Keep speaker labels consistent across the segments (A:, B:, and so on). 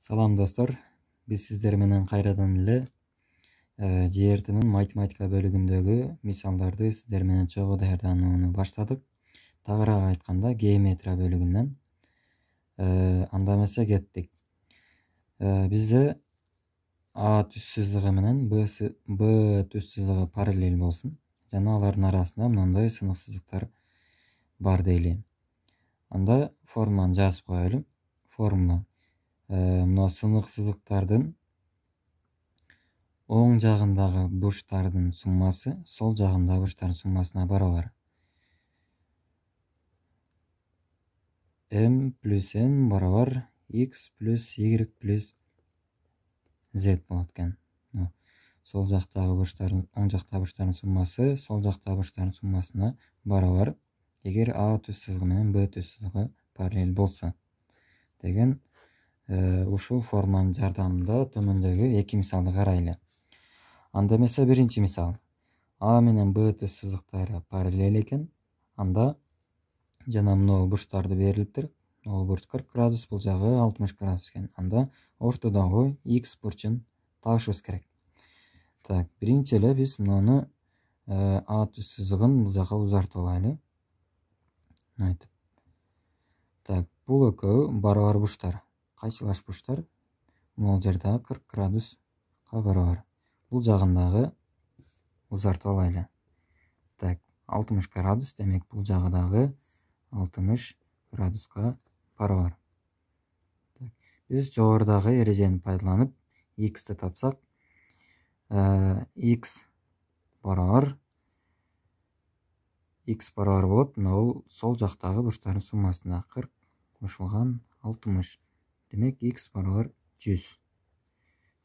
A: Салам достор, биз сиздер менен кайрадан эле жертинин математика бөлүгүндөгү мисалдарды сиздер менен чогуу даярданууну баштадык. Тагыраак айтканда, геометрия бөлүгүнөн. Анда эмесе кеттик. Бизде А түз сызыгы менен Б түз сызыгы параллель болсун жана алардын арасында мындай сынык сызыктар бар дейли. Анда формуланы жазып коелу. Формула мына сынык сызыктардын оң жагындагы бурчтардын суммасы сол жагындагы бурчтардын суммасына барабар. M плюс N барабар X плюс Y плюс Z болот экен. Сол жактагы бурчтардын, оң жактагы бурчтардын суммасы сол жактагы бурчтардын суммасына барабар, эгер А түз сызыгы менен Б түз сызыгы параллель болсо деген ушул формуланын жардамында төмөндөгү эки мисалды карайлы. Анда эмесе биринчи мисал. А менен Б түз сызыктары параллель экен. Анда жана мына бурчтарды берилиптир. Бул бурч 40 градус, бул жагы 60 градус экен. Анда ортодогу X бурчун табышыбыз керек. Так, биринчи эле биз мынаны А түз сызыгын бул жака узартып алайлы. Мынтип. Так, бул экөө барабар бурчтар. Кайсылаш бурчтар? Бул жерде 40 градуска барабар. Бул жагындагы узартып алайлы. Так, 60 градус, демек бул жагы дагы 60 градуска барабар. Так, биз жогорудагы эрежени пайдаланып X'ти тапсак, X барабар болот. Бул сол жактагы бурчтардын суммасына 40 кошулган 60. Демек X барабар 100.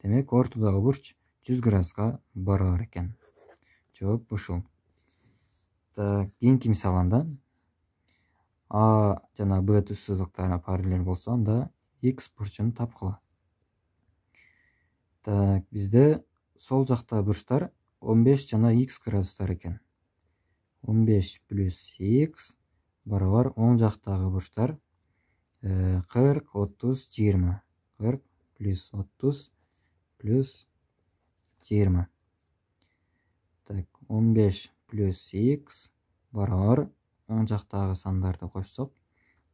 A: Демек ортодогу бурч 100 градуска барабар экен. Жооп ушул. Так, кийинки мисал анда А жана Б түз сызыктары параллель болсо, анда X бурчун тапкыла. Так, бизде сол жактагы бурчтар 15 жана X градустар экен. 15 плюс X барабар оң жактагы бурчтар 40, 30, 20. 40 плюс 30 плюс 20. Так, 15 плюс X барабар оң жактагы сандарды кошсок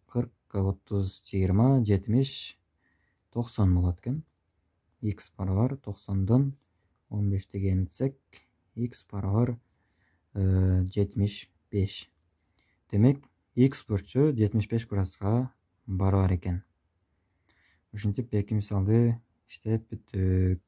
A: 40, 30, 20, 70, 90 болот экен. X барабар 90дон 15ти кемитсек, X барабар 75. Демек X бурчу 75 градуска барабар экен. Ушинтип эки мисалды иштеп бүттүк.